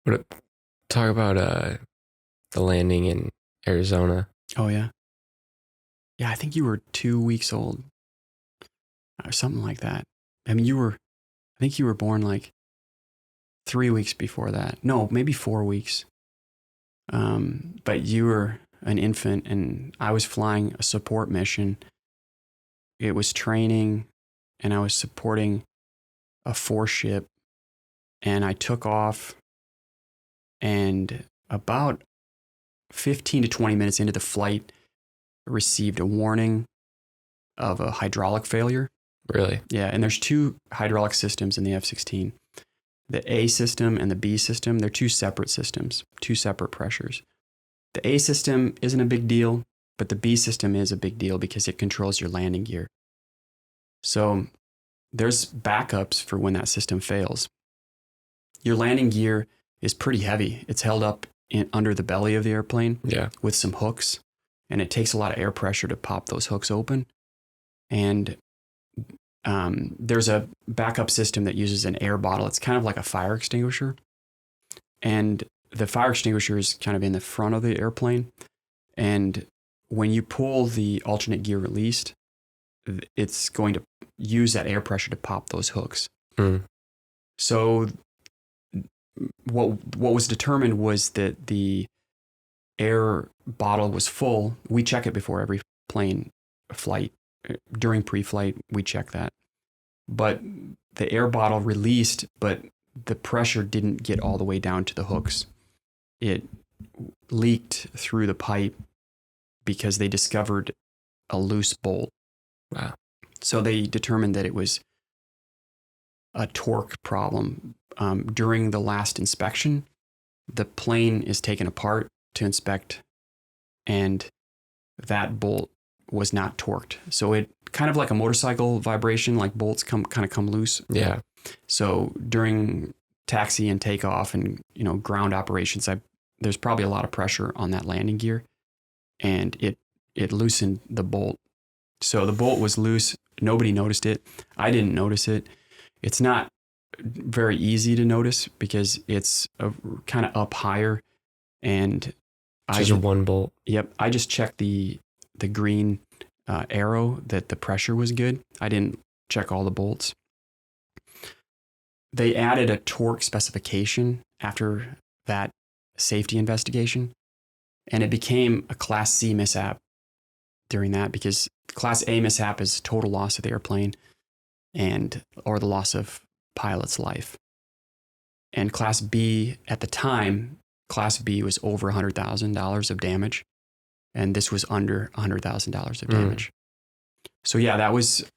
What talk about the landing in Arizona? Oh, yeah. Yeah, I think you were 2 weeks old or something like that. I mean, I think you were born like 3 weeks before that. No, maybe 4 weeks. But you were an infant and I was flying a support mission. It was training and I was supporting a four ship and I took off and about 15 to 20 minutes into the flight, received a warning of a hydraulic failure. Really? Yeah, and there's two hydraulic systems in the F-16. The A system and the B system, they're two separate systems, two separate pressures. The A system isn't a big deal, but the B system is a big deal because it controls your landing gear. So there's backups for when that system fails. Your landing gear is pretty heavy. It's held up under the belly of the airplane with some hooks, and it takes a lot of air pressure to pop those hooks open. And there's a backup system that uses an air bottle. It's kind of like a fire extinguisher. And the fire extinguisher is kind of in the front of the airplane. And when you pull the alternate gear released, it's going to use that air pressure to pop those hooks. So what was determined was that the air bottle was full. We check it before every plane flight. During pre-flight, we check that. But the air bottle released, but the pressure didn't get all the way down to the hooks. It leaked through the pipe because they discovered a loose bolt. Wow. So they determined that it was a torque problem. During the last inspection, the plane is taken apart to inspect, and that bolt was not torqued. So it kind of like a motorcycle vibration, like bolts come loose. Yeah. So during taxi and takeoff and ground operations, there's probably a lot of pressure on that landing gear, and it loosened the bolt. So the bolt was loose. Nobody noticed it. I didn't notice it. It's not very easy to notice because it's kind of up higher, and Just one bolt. Yep. I just checked the green arrow that the pressure was good. I didn't check all the bolts. They added a torque specification after that safety investigation, and it became a Class C mishap during that, because Class A mishap is total loss of the airplane or the loss of pilot's life. And Class B, at the time, Class B was over $100,000 of damage, and this was under $100,000 of damage. So yeah, that was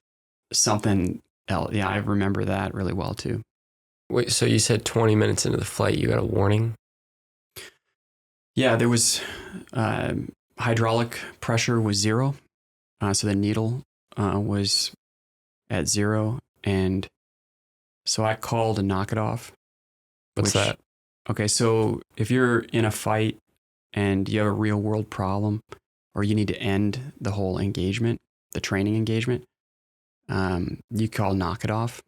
something else. Yeah, I remember that really well too. Wait, so you said 20 minutes into the flight, you got a warning? Yeah, there was hydraulic pressure was zero. So the needle was at zero. And so I called to knock it off. What's that? Okay, so if you're in a fight and you have a real world problem, or you need to end the whole engagement, the training engagement, you call knock it off.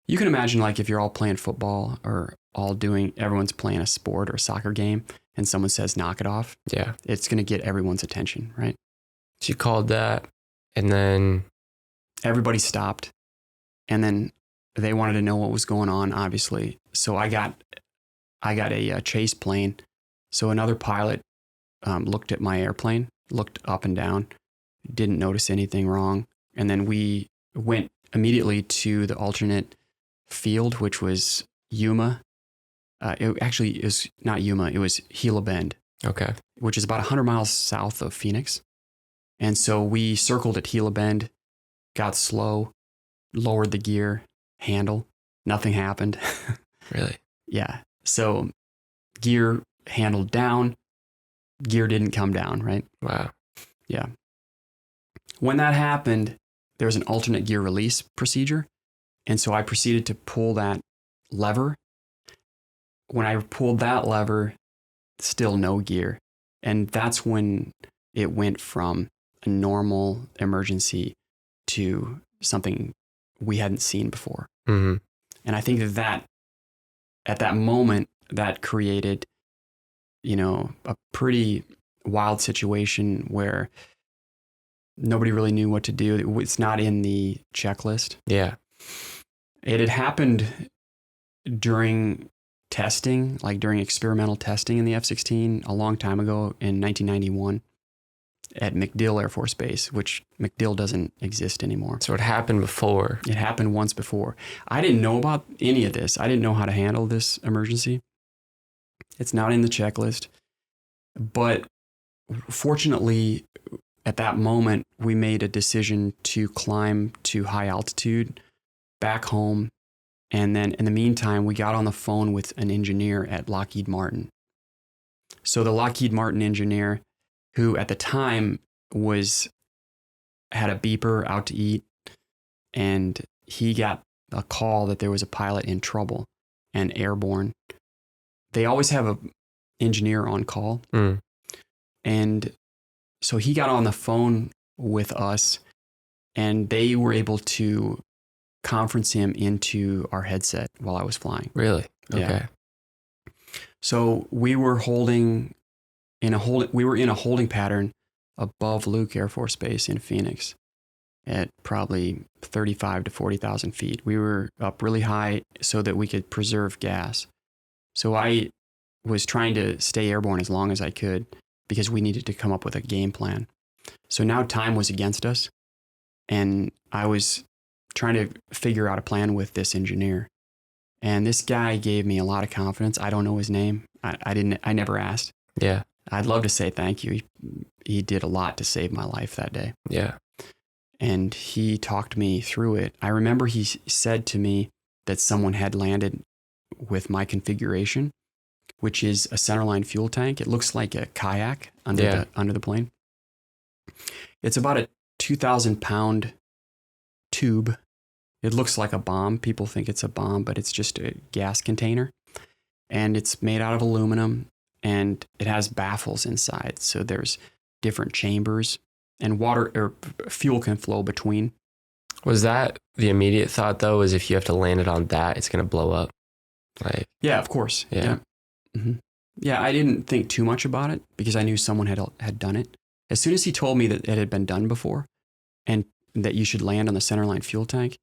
You can imagine, like, if you're all playing football or everyone's playing a sport or a soccer game, and someone says knock it off. Yeah. It's going to get everyone's attention, right? So you called that, and then everybody stopped, and then they wanted to know what was going on, obviously. So I got a chase plane. So another pilot looked at my airplane, looked up and down, didn't notice anything wrong. And then we went immediately to the alternate field, which was Yuma. It actually is not Yuma. It was Gila Bend. Okay. Which is about 100 miles south of Phoenix. And so we circled at Gila Bend, got slow, lowered the gear handle. Nothing happened. Really? Yeah. So gear handled down, gear didn't come down, right? Wow. Yeah. When that happened, there was an alternate gear release procedure. And so I proceeded to pull that lever. When I pulled that lever, still no gear. And that's when it went from a normal emergency to something we hadn't seen before. Mm-hmm. And I think that at that moment, that created, a pretty wild situation where nobody really knew what to do. It's not in the checklist. Yeah. It had happened during testing, like during experimental testing in the F-16 a long time ago in 1991 at MacDill Air Force Base, which MacDill doesn't exist anymore. So it happened before. It happened once before. I didn't know about any of this. I didn't know how to handle this emergency. It's not in the checklist. But fortunately, at that moment, we made a decision to climb to high altitude back home. And then in the meantime, we got on the phone with an engineer at Lockheed Martin. So the Lockheed Martin engineer, who at the time had a beeper out to eat, and he got a call that there was a pilot in trouble and airborne. They always have an engineer on call. Mm. And so he got on the phone with us, and they were able to conference him into our headset while I was flying. Really? Okay. Yeah. So we were in a holding pattern above Luke Air Force Base in Phoenix at probably 35 to 40,000 feet. We were up really high so that we could preserve gas. So I was trying to stay airborne as long as I could because we needed to come up with a game plan. So now time was against us, and I was trying to figure out a plan with this engineer. And this guy gave me a lot of confidence. I don't know his name. I never asked. Yeah. I'd love to say thank you. He did a lot to save my life that day. Yeah. And he talked me through it. I remember he said to me that someone had landed with my configuration, which is a centerline fuel tank. It looks like a kayak under the plane. It's about a 2,000 pound tube. It looks like a bomb. People think it's a bomb, but it's just a gas container. And it's made out of aluminum, and it has baffles inside. So there's different chambers, and water or fuel can flow between. Was that the immediate thought, though, is if you have to land it on that, it's going to blow up? Like, yeah, of course. Yeah. Yeah. Mm-hmm. Yeah, I didn't think too much about it because I knew someone had done it. As soon as he told me that it had been done before and that you should land on the centerline fuel tank,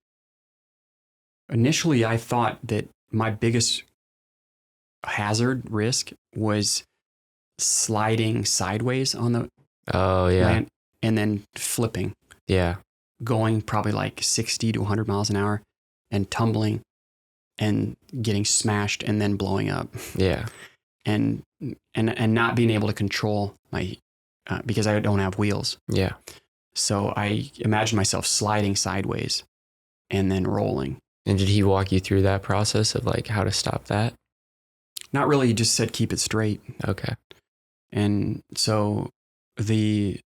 initially I thought that my biggest hazard risk was sliding sideways on the land and then flipping. Yeah. Going probably like 60 to 100 miles an hour and tumbling and getting smashed and then blowing up. Yeah. And not being able to control my, because I don't have wheels. Yeah. So I imagined myself sliding sideways and then rolling. And did he walk you through that process of like how to stop that? Not really. He just said, keep it straight. Okay. And so the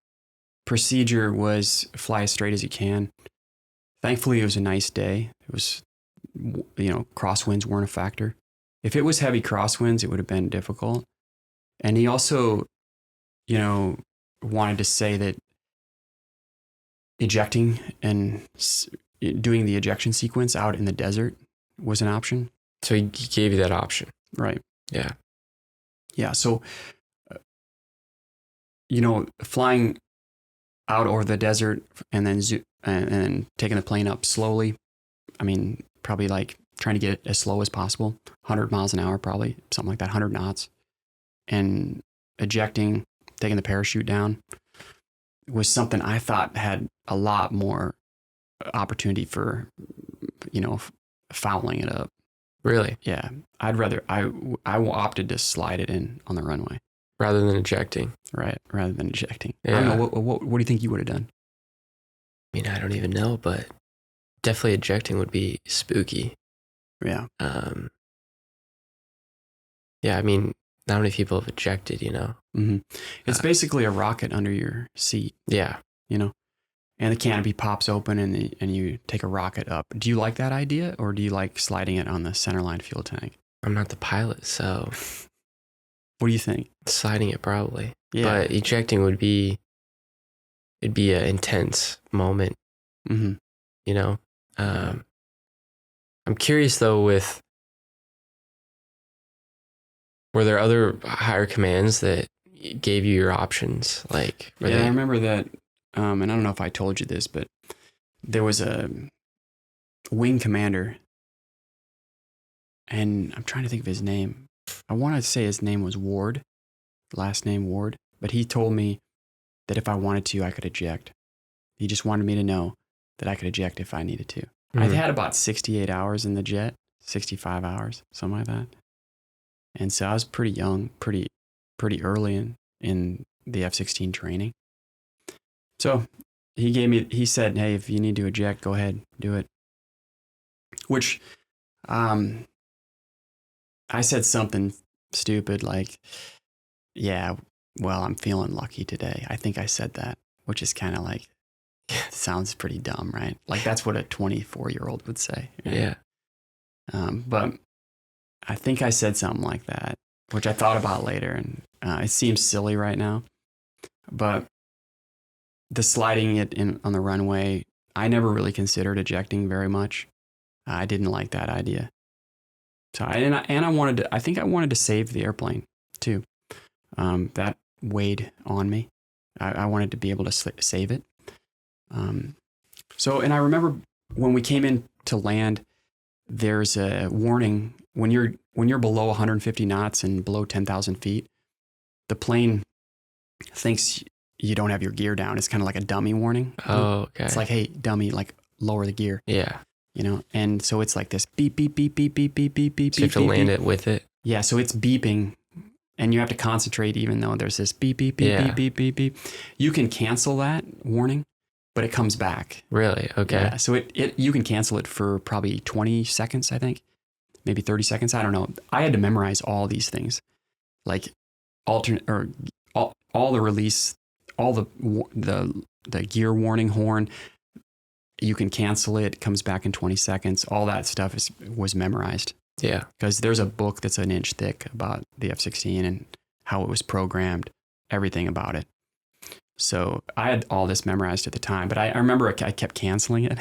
procedure was fly as straight as you can. Thankfully, it was a nice day. It was, crosswinds weren't a factor. If it was heavy crosswinds, it would have been difficult. And he also, wanted to say that ejecting and doing the ejection sequence out in the desert was an option. So he gave you that option. Right. Yeah. Yeah. So, flying out over the desert and then and taking the plane up slowly. I mean, probably like trying to get it as slow as possible, 100 miles an hour, probably something like that, 100 knots, and ejecting, taking the parachute down was something I thought had a lot more opportunity for, fouling it up. Really? Yeah. I opted to slide it in on the runway. Rather than ejecting. Right. Rather than ejecting. Yeah. I don't know. What do you think you would have done? I mean, I don't even know, but definitely ejecting would be spooky. Yeah. Yeah, I mean, not many people have ejected, Mm-hmm. It's basically a rocket under your seat. Yeah. And the canopy pops open and you take a rocket up. Do you like that idea, or do you like sliding it on the centerline fuel tank? I'm not the pilot, so What do you think? sliding it probably. Yeah. But ejecting it'd be an intense moment, Mm-hmm. I'm curious though with Were there other higher commands that gave you your options? Like, I remember that, and I don't know if I told you this, but there was a wing commander, and I'm trying to think of his name. I want to say his name was Ward, last name Ward, but he told me that if I wanted to, I could eject. He just wanted me to know that I could eject if I needed to. Mm-hmm. I've had about 68 hours in the jet, 65 hours, something like that. And so I was pretty young, pretty early in the F-16 training. So he said, hey, if you need to eject, go ahead, do it. Which, I said something stupid like, yeah, well, I'm feeling lucky today. I think I said that, which is kind of like, sounds pretty dumb, right? Like that's what a 24-year-old would say. Right? Yeah. But I think I said something like that, which I thought about later, and it seems silly right now. But the sliding it in on the runway, I never really considered ejecting very much. I didn't like that idea. So I think I wanted to save the airplane too. That weighed on me. I wanted to be able to save it. And I remember when we came in to land, there's a warning when you're below 150 knots and below 10,000 feet, the plane thinks you don't have your gear down. It's kind of like a dummy warning. Oh, okay. It's like, hey, dummy, like lower the gear. Yeah. You know, and so it's like this beep, beep, beep, beep, beep, beep, beep, beep. So you have to land it with it. Yeah. So it's beeping and you have to concentrate even though there's this beep, beep, beep, beep, beep, beep, beep. You can cancel that warning, but it comes back. Really? Okay. Yeah. So you can cancel it for probably 20 seconds, I think. Maybe 30 seconds. I don't know. I had to memorize all these things, like all the release, all the gear warning horn. You can cancel it. It comes back in 20 seconds. All that stuff was memorized. Yeah. Because there's a book that's an inch thick about the F-16 and how it was programmed, everything about it. So I had all this memorized at the time, but I remember I kept canceling it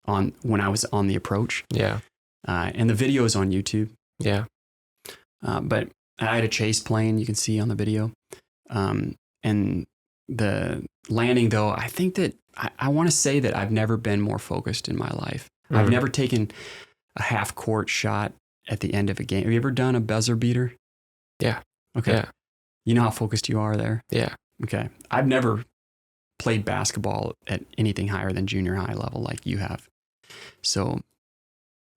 when I was on the approach. Yeah. And the video is on YouTube. Yeah. But I had a chase plane you can see on the video. And the landing, though, I think that I want to say that I've never been more focused in my life. Mm-hmm. I've never taken a half court shot at the end of a game. Have you ever done a buzzer beater? Yeah. Okay. Yeah. You know how focused you are there? Yeah. Okay. I've never played basketball at anything higher than junior high level like you have. So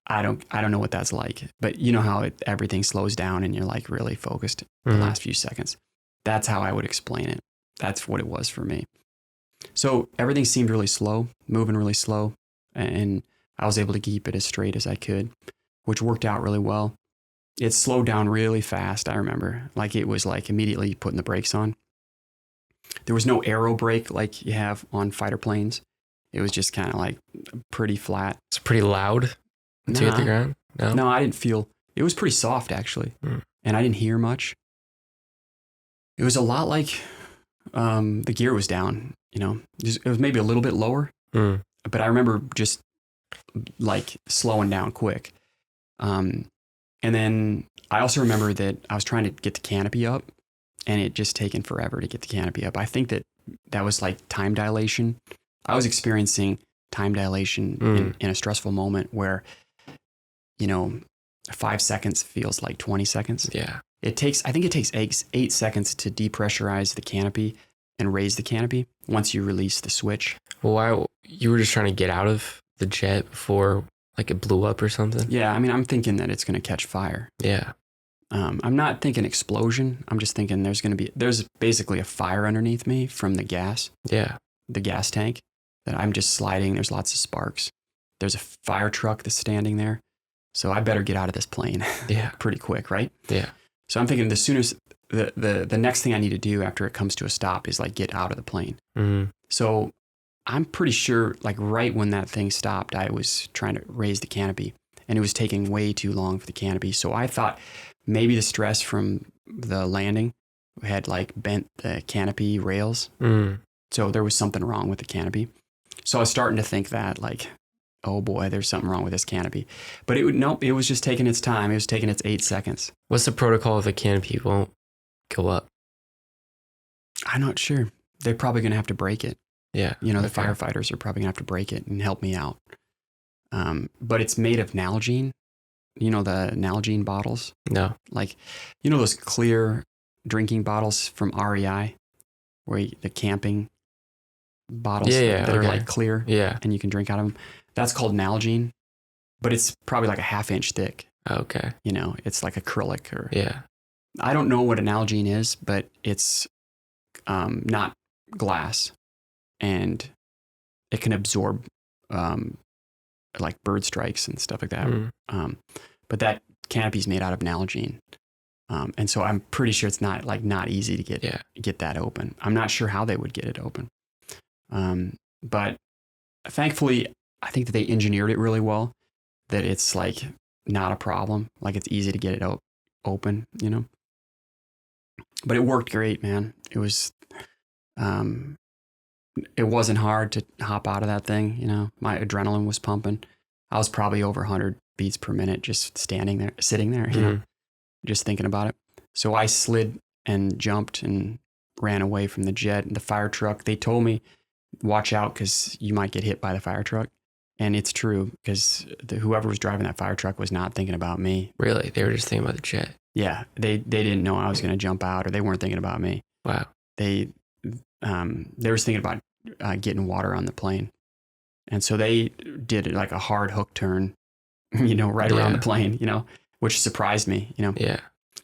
I don't know what that's like, but you know how everything slows down and you're like really focused the last few seconds. That's how I would explain it. That's what it was for me. So everything seemed really slow, moving really slow, and I was able to keep it as straight as I could, which worked out really well. It slowed down really fast, I remember. Like it was like immediately putting the brakes on. There was no aero brake like you have on fighter planes. It was just kind of like pretty flat. It's pretty loud once you hit the ground? No, I didn't feel... It was pretty soft, actually. And I didn't hear much. It was a lot like the gear was down, you know. It was maybe a little bit lower. But I remember just like slowing down quick. And then I also remember that I was trying to get the canopy up and it just taken forever to get the canopy up. I think that was like time dilation. I was experiencing time dilation in a stressful moment where, you know, 5 seconds feels like 20 seconds. Yeah. I think it takes 8 seconds to depressurize the canopy and raise the canopy once you release the switch. Well, why you were just trying to get out of the jet before like it blew up or something? Yeah, I mean, I'm thinking that it's going to catch fire. Yeah. I'm not thinking explosion. I'm just thinking there's basically a fire underneath me from the gas. Yeah. The gas tank that I'm just sliding. There's lots of sparks. There's a fire truck that's standing there. So I better get out of this plane. Yeah. Pretty quick, right? Yeah. So I'm thinking as soon as the next thing I need to do after it comes to a stop is like get out of the plane. So I'm pretty sure like right when that thing stopped, I was trying to raise the canopy and it was taking way too long for the canopy. So I thought maybe the stress from the landing had like bent the canopy rails. So there was something wrong with the canopy. So I was starting to think that like, oh boy, there's something wrong with this canopy. But it was just taking its time. It was taking its 8 seconds. What's the protocol if the canopy won't go up? I'm not sure. They're probably going to have to break it. Yeah. The firefighters are probably going to have to break it and help me out. But it's made of Nalgene. The Nalgene bottles? No. Like, those clear drinking bottles from REI, where the camping bottles that are like clear, and you can drink out of them. That's called Nalgene, but it's probably like a 1/2 inch thick. Okay. It's like acrylic or. Yeah. I don't know what an Nalgene is, but it's not glass, and it can absorb like bird strikes and stuff like that. But that canopy's made out of Nalgene. And so I'm pretty sure it's not easy to get that open. I'm not sure how they would get it open. But thankfully, I think that they engineered it really well, that it's like not a problem. Like it's easy to get it open, But it worked great, man. It wasn't hard to hop out of that thing, My adrenaline was pumping. I was probably over 100 beats per minute just sitting there, just thinking about it. So I slid and jumped and ran away from the jet and the fire truck. They told me, watch out because you might get hit by the fire truck. And it's true because whoever was driving that fire truck was not thinking about me. Really? They were just thinking about the jet? Yeah. They didn't know I was going to jump out, or they weren't thinking about me. Wow. They were thinking about getting water on the plane. And so they did like a hard hook turn, right around the plane, which surprised me, Yeah.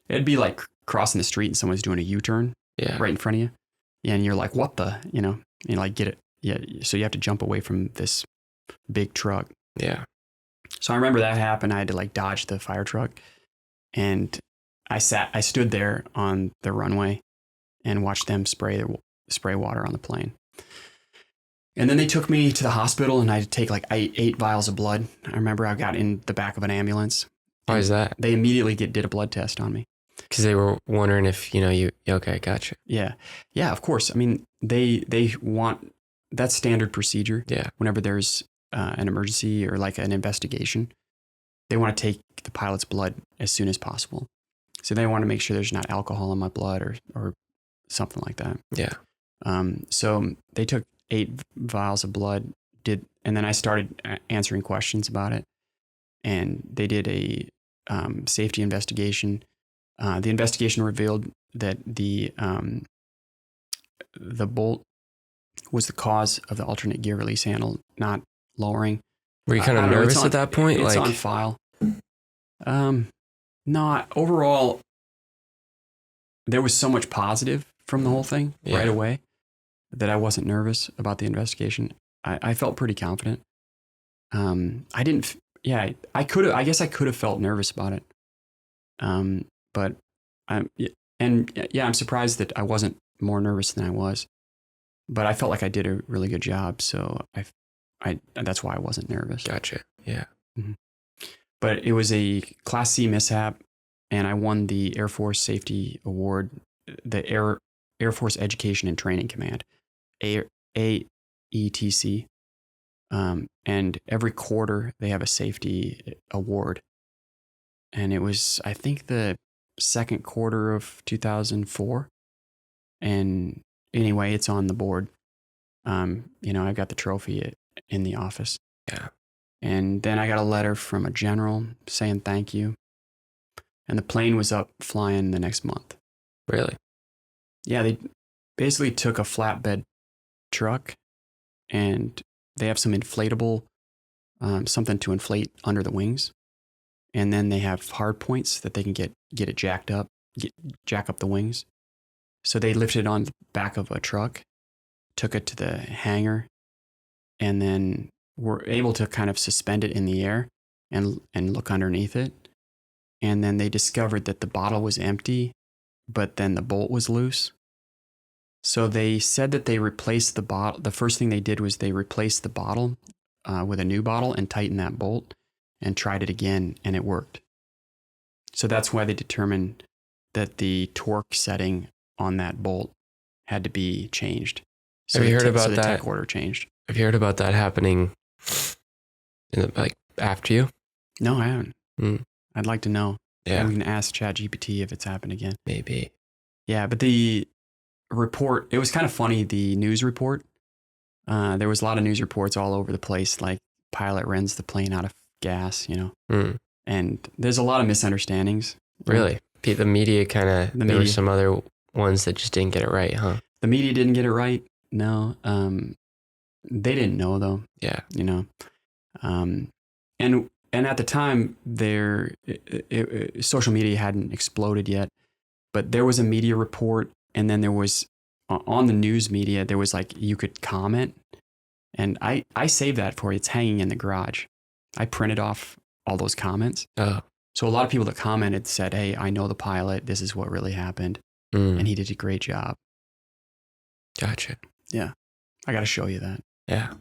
It'd be like crossing the street and someone's doing a U-turn right in front of you. Yeah, and you're like, what the, get it. Yeah. So you have to jump away from this big truck. Yeah. So I remember that happened. I had to like dodge the fire truck, and I stood there on the runway and watched them spray water on the plane. And then they took me to the hospital, and I had to take like 8 vials of blood. I remember I got in the back of an ambulance. Why is that? They immediately did a blood test on me. Because they were wondering if, okay, gotcha. Yeah. Yeah, of course. I mean, they want, that's standard procedure. Yeah. Whenever there's an emergency or like an investigation, they want to take the pilot's blood as soon as possible. So they want to make sure there's not alcohol in my blood or something like that. Yeah. So they took 8 vials of blood, and then I started answering questions about it. And they did a safety investigation. The investigation revealed that the bolt was the cause of the alternate gear release handle not lowering. Were you kind of nervous at that point? It's on file. No, overall, there was so much positive from the whole thing right away that I wasn't nervous about the investigation. I felt pretty confident. I didn't. Yeah, I could have. I guess I could have felt nervous about it. But I'm surprised that I wasn't more nervous than I was. But I felt like I did a really good job, so I that's why I wasn't nervous. Gotcha. Yeah. Mm-hmm. But it was a Class C mishap, and I won the Air Force Safety Award, the Air Force Education and Training Command, AETC. And every quarter they have a safety award. And it was, I think, the second quarter of 2004. And anyway, it's on the board. I've got the trophy in the office. Yeah. And then I got a letter from a general saying thank you. And the plane was up flying the next month. Really? Yeah, they basically took a flatbed truck, and they have some inflatable, something to inflate under the wings. And then they have hard points that they can get it jacked up, jack up the wings. So they lifted it on the back of a truck, took it to the hangar, and then were able to kind of suspend it in the air and look underneath it. And then they discovered that the bottle was empty, but then the bolt was loose. So they said that they replaced the bottle. The first thing they did was they replaced the bottle with a new bottle and tightened that bolt and tried it again, and it worked. So that's why they determined that the torque setting on that bolt had to be changed. So Have you heard about the that? tech order changed. Have you heard about that happening Like after you? No, I haven't. Mm. I'd like to know. Yeah, And we can ask ChatGPT if it's happened again. maybe. Yeah, but the report, it was kind of funny, the news report. There was a lot of news reports all over the place, like pilot runs the plane out of gas, Mm. and there's a lot of misunderstandings. Really? The media kind of, The there were media. some other ones that just didn't get it right, huh? The media didn't get it right. No, they didn't know though, Yeah. and at the time social media hadn't exploded yet, but there was a media report, and then there was on the news media, there was like, you could comment, and I saved that for you. It's hanging in the garage. I printed off all those comments. Oh. So a lot of people that commented said, hey, I know the pilot. This is what really happened. And he did a great job. Gotcha. Yeah. I got to show you that. Yeah.